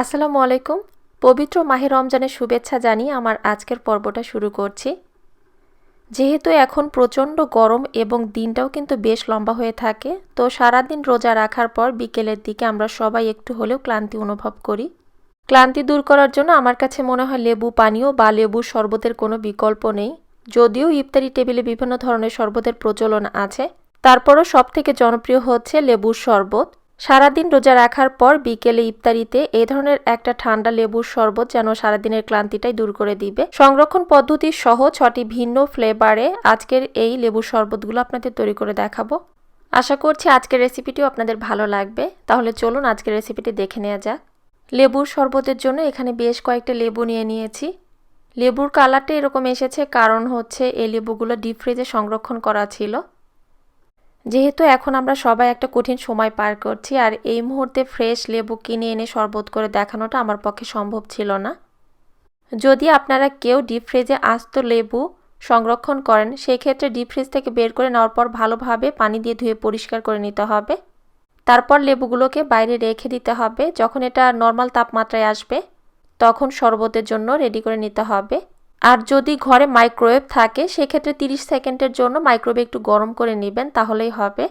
আসসালামু আলাইকুম। পবিত্র মাহে রমজানের শুভেচ্ছা জানিয়ে আমার আজকের পর্বটা শুরু করছি। যেহেতু এখন প্রচণ্ড গরম এবং দিনটাও কিন্তু বেশ লম্বা হয়ে থাকে, তো সারাদিন রোজা রাখার পর বিকেলের দিকে আমরা সবাই একটু হলেও ক্লান্তি অনুভব করি। ক্লান্তি দূর করার জন্য আমার কাছে মনে হয় লেবু পানীয় বা লেবুর শরবতের কোনো বিকল্প নেই। যদিও ইফতারি টেবিলে বিভিন্ন ধরনের শরবতের প্রচলন আছে, তারপরও সবথেকে জনপ্রিয় হচ্ছে লেবুর শরবত। সারাদিন রোজা রাখার পর বিকেলে ইফতারিতে এই ধরনের একটা ঠান্ডা লেবুর শরবত যেন সারাদিনের ক্লান্তিটাই দূর করে দিবে। সংরক্ষণ পদ্ধতি সহ 6টি ভিন্ন ফ্লেভারে আজকের এই লেবুর শরবতগুলো আপনাদের তৈরি করে দেখাবো। আশা করছি আজকের রেসিপিটিও আপনাদের ভালো লাগবে। তাহলে চলুন আজকের রেসিপিটি দেখে নেওয়া যাক। লেবুর শরবতের জন্য এখানে বেশ কয়েকটা লেবু নিয়ে নিয়েছি। লেবুর কালারটা এরকম এসেছে কারণ হচ্ছে এই লেবুগুলো ডিপ ফ্রিজে সংরক্ষণ করা ছিল। যেহেতু এখন আমরা সবাই একটা কঠিন সময় পার করছি, আর এই মুহূর্তে ফ্রেশ লেবু কিনে এনে শরবত করে দেখানোটা আমার পক্ষে সম্ভব ছিল না। যদি আপনারা কেউ ডিপ ফ্রিজে আস্ত লেবু সংরক্ষণ করেন, সেই ক্ষেত্রে ডিপ ফ্রিজ থেকে বের করে নেওয়ার পর ভালোভাবে পানি দিয়ে ধুয়ে পরিষ্কার করে নিতে হবে। তারপর লেবুগুলোকে বাইরে রেখে দিতে হবে। যখন এটা নর্মাল তাপমাত্রায় আসবে তখন শরবতের জন্য রেডি করে নিতে হবে। আর যদি ঘরে মাইক্রোওয়েভ থাকে সেক্ষেত্রে 30 সেকেন্ডের জন্য মাইক্রোওয়েভে একটু গরম করে নেবেন, তাহলেই হবে।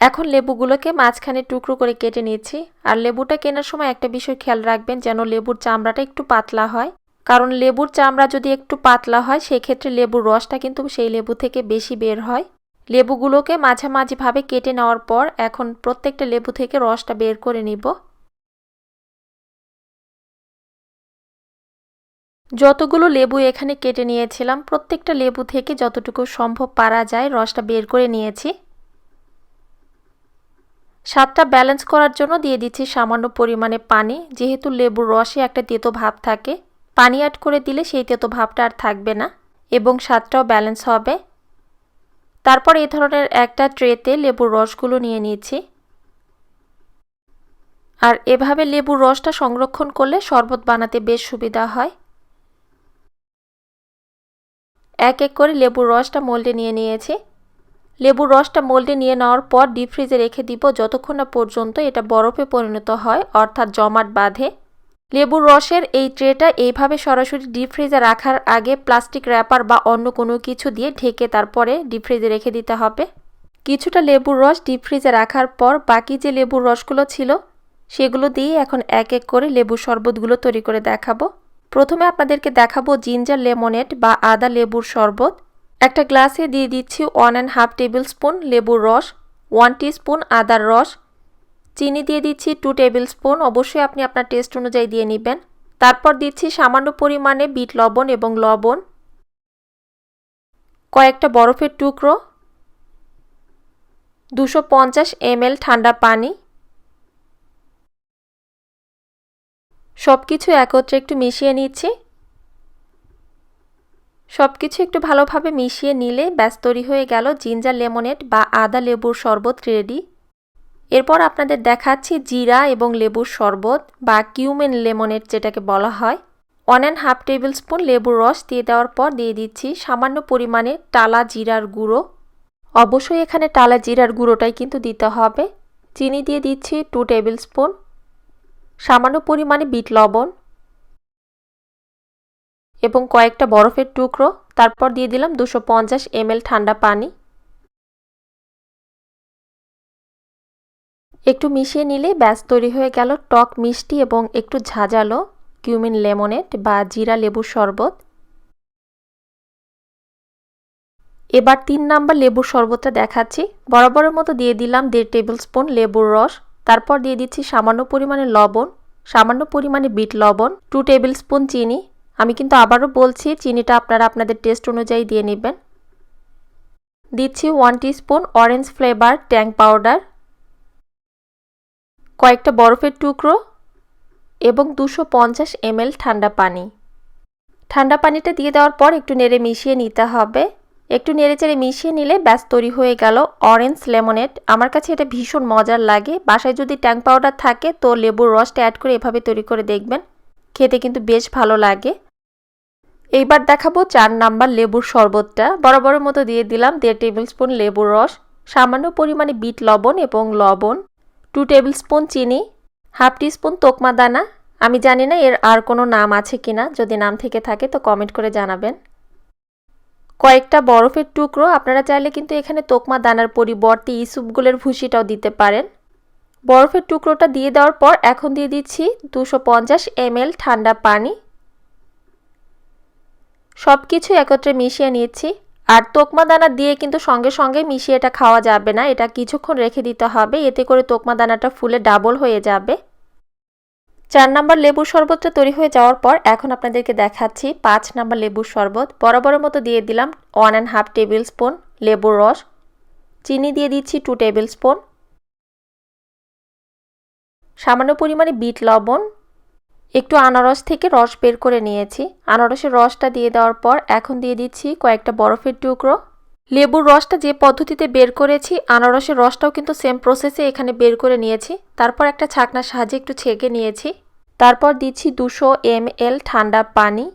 এখন লেবুগুলোকে মাঝখানে টুকরো করে কেটে নিচ্ছি। আর লেবুটা কেনার সময় একটা বিষয় খেয়াল রাখবেন, যেন লেবুর চামড়াটা একটু পাতলা হয়। কারণ লেবুর চামড়া যদি একটু পাতলা হয় সেক্ষেত্রে লেবুর রসটা কিন্তু সেই লেবু থেকে বেশি বের হয়। লেবুগুলোকে মাঝামাঝিভাবে কেটে নেওয়ার পর এখন প্রত্যেকটা লেবু থেকে রসটা বের করে নিব। যতগুলো লেবু এখানে কেটে নিয়েছিলাম প্রত্যেকটা লেবু থেকে যতটুকু সম্ভব পারা যায় রসটা বের করে নিয়েছি। স্বাদটা ব্যালেন্স করার জন্য দিয়ে দিচ্ছি সামান্য পরিমাণে পানি। যেহেতু লেবুর রসে একটা তেতো ভাব থাকে, পানি অ্যাড করে দিলে সেই তেতো ভাবটা আর থাকবে না এবং স্বাদটাও ব্যালেন্স হবে। তারপর এই ধরনের একটা ট্রেতে লেবুর রসগুলো নিয়ে নিয়েছি। আর এভাবে লেবুর রসটা সংরক্ষণ করলে শরবত বানাতে বেশ সুবিধা হয়। এক এক করে লেবুর রসটা মোল্ডে নিয়ে নিয়েছি। লেবুর রসটা মোল্ডে নিয়ে নেওয়ার পর ডিপ ফ্রিজে রেখে দিব যতক্ষণ না পর্যন্ত এটা বরফে পরিণত হয়, অর্থাৎ জমাট বাঁধে। লেবুর রসের এই ট্রেটা এইভাবে সরাসরি ডিপ ফ্রিজে রাখার আগে প্লাস্টিক র্যাপার বা অন্য কোনো কিছু দিয়ে ঢেকে তারপরে ডিপ ফ্রিজে রেখে দিতে হবে। কিছুটা লেবুর রস ডিপ ফ্রিজে রাখার পর বাকি যে লেবুর রসগুলো ছিল সেগুলো দিয়ে এখন এক এক করে লেবুর শরবতগুলো তৈরি করে দেখাবো। প্রথমে আপনাদেরকে দেখাবো জিঞ্জার লেমনেড বা আদা লেবুর শরবত। একটা গ্লাসে দিয়ে দিচ্ছি 1.5 টেবিল স্পুন লেবুর রস, 1 টিস্পুন আদার রস, চিনি দিয়ে দিচ্ছি 2 টেবিল স্পুন, অবশ্যই আপনি আপনার টেস্ট অনুযায়ী দিয়ে নেবেন। তারপর দিচ্ছি সামান্য পরিমাণে বিট লবণ এবং লবণ, কয়েকটা বরফের টুকরো, 250 ml ঠান্ডা পানি। সবকিছু একত্রে একটু মিশিয়ে নিচ্ছি। সবকিছু একটু ভালোভাবে মিশিয়ে নিলে ব্যাস তৈরি হয়ে গেল জিঞ্জার লেমনেড বা আদা লেবুর শরবত রেডি। এরপর আপনাদের দেখাচ্ছি জিরা এবং লেবুর শরবত বা কিউমেন লেমনেড যেটাকে বলা হয়। 1.5 টেবিল স্পুন লেবুর রস দিয়ে দেওয়ার পর দিয়ে দিচ্ছি সামান্য পরিমাণে টালা জিরার গুঁড়ো। অবশ্যই এখানে টালা জিরার গুঁড়োটাই কিন্তু দিতে হবে। চিনি দিয়ে দিচ্ছি 2 টেবিল স্পুন, সামান্য পরিমাণে বিট লবণ এবং কয়েকটা বরফের টুকরো। তারপর দিয়ে দিলাম 250 ml ঠান্ডা পানি। একটু মিশিয়ে নিলে ব্যাস তৈরি হয়ে গেল টক মিষ্টি এবং একটু ঝাঁঝালো কিউমিন লেমনেড বা জিরা লেবুর শরবত। এবার 3 নাম্বার লেবুর শরবতটা দেখাচ্ছি। বরাবরের মতো দিয়ে দিলাম 1.5 টেবিল স্পুন লেবুর রস, তারপর দিয়ে দিচ্ছি সামান্য পরিমাণে লবণ, সামান্য পরিমাণে বিট লবণ, 2 টেবিল স্পুন চিনি। আমি কিন্তু আবারও বলছি চিনিটা আপনারা আপনাদের টেস্ট অনুযায়ী দিয়ে নেবেন। দিচ্ছি 1 টিস্পুন অরেঞ্জ ফ্লেভার ট্যাং পাউডার, কয়েকটা বরফের টুকরো এবং 250 ml ঠান্ডা পানি। ঠান্ডা পানিটা দিয়ে দেওয়ার পর একটু নেড়ে মিশিয়ে নিতে হবে। একটু নেড়েচেড়ে মিশিয়ে নিলে ব্যাস তৈরি হয়ে গেল অরেঞ্জ লেমনেড। আমার কাছে এটা ভীষণ মজার লাগে। বাসায় যদি ট্যাং পাউডার থাকে তো লেবুর রসটা অ্যাড করে এভাবে তৈরি করে দেখবেন, খেতে কিন্তু বেশ ভালো লাগে। এইবার দেখাবো 4 নাম্বার লেবুর শরবতটা। বরাবরের মতো দিয়ে দিলাম 1.5 টেবিল স্পুন লেবুর রস, সামান্য পরিমাণে বিট লবণ এবং লবণ, 2 টেবিল স্পুন চিনি, হাফ টিস্পুন তোকমা দানা আমি জানি না এর আর কোনো নাম আছে কিনা, যদি নাম থেকে থাকে তো কমেন্ট করে জানাবেন। কয়েকটা বরফের টুকরো, আপনারা চাইলে কিন্তু এখানে তোকমা দানার পরিবর্তে ইসুপগুলের ভুসিটাও দিতে পারেন। বরফের টুকরোটা দিয়ে দেওয়ার পর এখন দিয়ে দিচ্ছি 250 ml ঠান্ডা পানি। সব কিছু একত্রে মিশিয়ে নিচ্ছি। আর তোকমা দানা দিয়ে কিন্তু সঙ্গে সঙ্গে মিশিয়ে এটা খাওয়া যাবে না, এটা কিছুক্ষণ রেখে দিতে হবে, এতে করে তোকমা দানাটা ফুলে ডাবল হয়ে যাবে। 4 নম্বর লেবুর শরবতটা তৈরি হয়ে যাওয়ার পর এখন আপনাদেরকে দেখাচ্ছি 5 নম্বর লেবুর শরবত। বরাবরের মতো দিয়ে দিলাম 1.5 টেবিল স্পুন লেবুর রস, চিনি দিয়ে দিচ্ছি 2 টেবিল স্পুন, সামান্য পরিমাণে বিট লবণ, একটু আনারস থেকে রস বের করে নিয়েছি। আনারসের রসটা দিয়ে দেওয়ার পর এখন দিয়ে দিচ্ছি কয়েকটা বরফের টুকরো। লেবুর রসটা যে পদ্ধতিতে বের করেছি আনারসের রসটাও কিন্তু সেম প্রসেসে এখানে বের করে নিয়েছি। তারপর একটা ছাঁকনার সাহায্যে একটু ছেঁকে নিয়েছি। তারপর দিচ্ছি 200 ml ঠান্ডা পানি।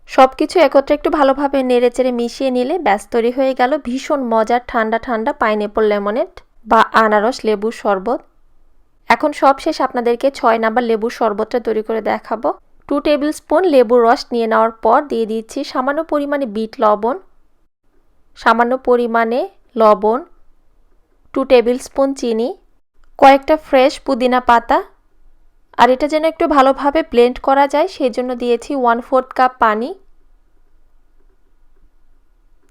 সব কিছু একত্রে একটু ভালোভাবে নেড়েচেড়ে মিশিয়ে নিলে ব্যাস তৈরি হয়ে গেল ভীষণ মজার ঠান্ডা ঠান্ডা পাইনঅ্যাপল লেমনেড বা আনারস লেবুর শরবত। এখন সবশেষ আপনাদেরকে 6 নাম্বার লেবুর শরবতটা তৈরি করে দেখাবো। 2 টেবিল স্পুন লেবুর রস নিয়ে নেওয়ার পর দিয়ে দিচ্ছি সামান্য পরিমাণে বিট লবণ, সামান্য পরিমাণে লবণ, 2 টেবিল স্পুন চিনি, কয়েকটা ফ্রেশ পুদিনা পাতা। আর এটা যেন একটু ভালোভাবে ব্লেন্ড করা যায় সেই জন্য দিয়েছি 1/4 কাপ পানি।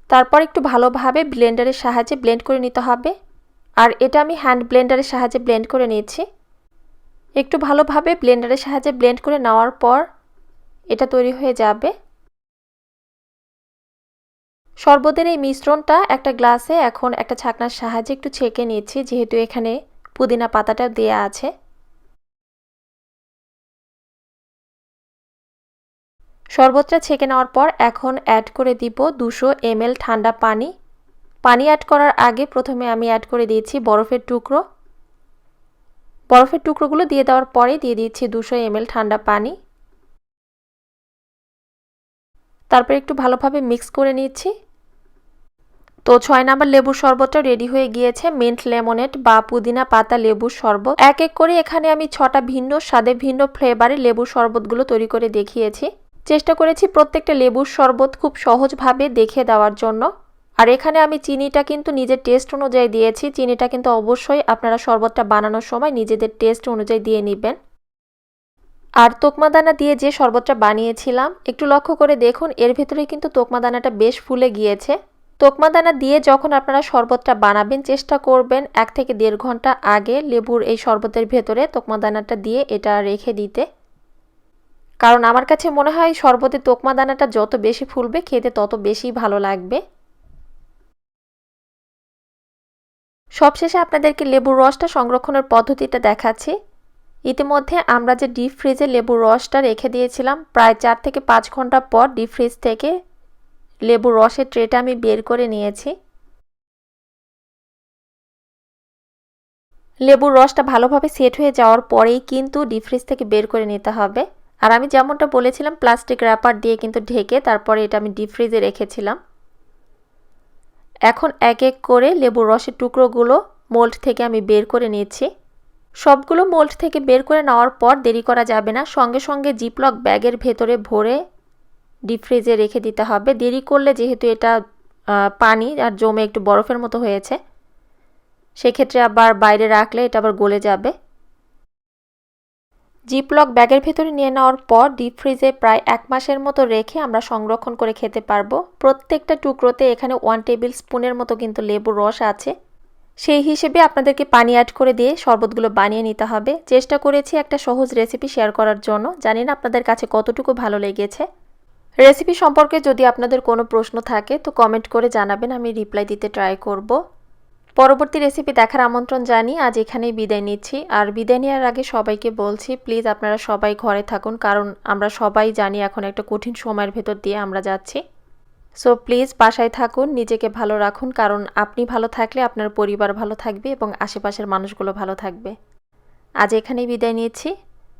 তারপর একটু ভালোভাবে ব্লেন্ডারের সাহায্যে ব্লেন্ড করে নিতে হবে। আর এটা আমি হ্যান্ড ব্লেন্ডারের সাহায্যে ব্লেন্ড করে নিয়েছি। একটু ভালোভাবে ব্লেন্ডারের সাহায্যে ব্লেন্ড করে নেওয়ার পর এটা তৈরি হয়ে যাবে। শরবতের এই মিশ্রণটা একটা গ্লাসে এখন একটা ছাঁকনার সাহায্যে একটু ছেঁকে নিচ্ছি, যেহেতু এখানে পুদিনা পাতাটা দেয়া আছে। শরবতটা ছেঁকে নেওয়ার পর এখন অ্যাড করে দিব 200 ml ঠান্ডা পানি। পানি অ্যাড করার আগে প্রথমে আমি অ্যাড করে দিয়েছি বরফের টুকরো। বরফের টুকরোগুলো দিয়ে দেওয়ার পরে দিয়ে দিচ্ছি 200 ml ঠান্ডা পানি। তারপর একটু ভালোভাবে মিক্স করে নিচ্ছি। তো 6 নাম্বার লেবুর শরবতটা রেডি হয়ে গিয়েছে, মিন্ট লেমনেড বা পুদিনা পাতা লেবুর শরবত। এক এক করে এখানে আমি 6টা ভিন্ন স্বাদে ভিন্ন ফ্লেভারে লেবুর শরবতগুলো তৈরি করে দেখিয়েছি। চেষ্টা করেছি প্রত্যেকটা লেবুর শরবত খুব সহজভাবে দেখে দেওয়ার জন্য। আর এখানে আমি চিনিটা কিন্তু নিজের টেস্ট অনুযায়ী দিয়েছি। চিনিটা কিন্তু অবশ্যই আপনারা শরবতটা বানানোর সময় নিজেদের টেস্ট অনুযায়ী দিয়ে নেবেন। আর তোকমা দানা দিয়ে যে শরবতটা বানিয়েছিলাম একটু লক্ষ্য করে দেখুন, এর ভেতরে কিন্তু তোকমা দানাটা বেশ ফুলে গিয়েছে। তোকমা দানা দিয়ে যখন আপনারা শরবতটা বানাবেন চেষ্টা করবেন 1 থেকে 1.5 ঘন্টা আগে লেবুর এই শরবতের ভেতরে তোকমা দানাটা দিয়ে এটা রেখে দিতে। কারণ আমার কাছে মনে হয় শরবতে তোকমা দানাটা যত বেশি ফুলবে খেতে তত বেশি ভালো লাগবে। সবশেষে আপনাদেরকে লেবুর রসটা সংরক্ষণের পদ্ধতিটা দেখাচ্ছি। ইতিমধ্যে আমরা যে ডিপ ফ্রিজে লেবুর রসটা রেখে দিয়েছিলাম, প্রায় 4 থেকে 5 ঘন্টা পর ডিপ ফ্রিজ থেকে লেবুর রসের ট্রেটা আমি বের করে নিয়েছি। লেবুর রসটা ভালোভাবে সেট হয়ে যাওয়ার পরেই কিন্তু ডিপ ফ্রিজ থেকে বের করে নিতে হবে। আর আমি যেমনটা বলেছিলাম প্লাস্টিক র্যাপার দিয়ে কিন্তু ঢেকে তারপরে এটা আমি ডিপ ফ্রিজে রেখেছিলাম। এখন এক এক করে লেবুর রসের টুকরোগুলো মোল্ড থেকে আমি বের করে নিচ্ছি। সবগুলো মোল্ড থেকে বের করে নেওয়ার পর দেরি করা যাবে না, সঙ্গে সঙ্গে জিপলক ব্যাগের ভেতরে ভরে ডিপ ফ্রিজে রেখে দিতে হবে। দেরি করলে যেহেতু এটা পানি আর জমে একটু বরফের মতো হয়েছে, সেক্ষেত্রে আবার বাইরে রাখলে এটা আবার গলে যাবে। জিপলক ব্যাগের ভেতরে নিয়ে নেওয়ার পর ডিপ ফ্রিজে প্রায় 1 মাসের মতো রেখে আমরা সংরক্ষণ করে খেতে পারবো। প্রত্যেকটা টুকরোতে এখানে 1 টেবিল স্পুনের মতো কিন্তু লেবুর রস আছে। সেই হিসেবে আপনাদেরকে পানি অ্যাড করে দিয়ে শরবতগুলো বানিয়ে নিতে হবে। চেষ্টা করেছি একটা সহজ রেসিপি শেয়ার করার জন্য, জানি না আপনাদের কাছে কতটুকু ভালো লেগেছে। রেসিপি সম্পর্কে যদি আপনাদের কোনো প্রশ্ন থাকে তো কমেন্ট করে জানাবেন, আমি রিপ্লাই দিতে ট্রাই করব। পরবর্তী রেসিপি দেখার আমন্ত্রণ জানিয়ে আজ এখানেই বিদায় নিচ্ছি। আর বিদায় নেওয়ার আগে সবাইকে বলছি প্লিজ আপনারা সবাই ঘরে থাকুন, কারণ আমরা সবাই জানি এখন একটা কঠিন সময়ের ভেতর দিয়ে আমরা যাচ্ছি। সো প্লিজ বাসায় থাকুন, নিজেকে ভালো রাখুন, কারণ আপনি ভালো থাকলে আপনার পরিবার ভালো থাকবে এবং আশেপাশের মানুষগুলো ভালো থাকবে। আজ এখানেই বিদায় নিচ্ছি।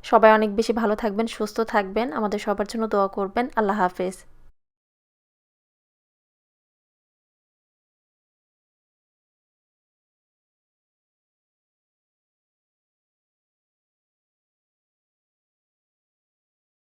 সবাই অনেক বেশি ভালো থাকবেন, সুস্থ থাকবেন, আমাদের সবার জন্য দোয়া করবেন। আল্লাহ হাফেজ।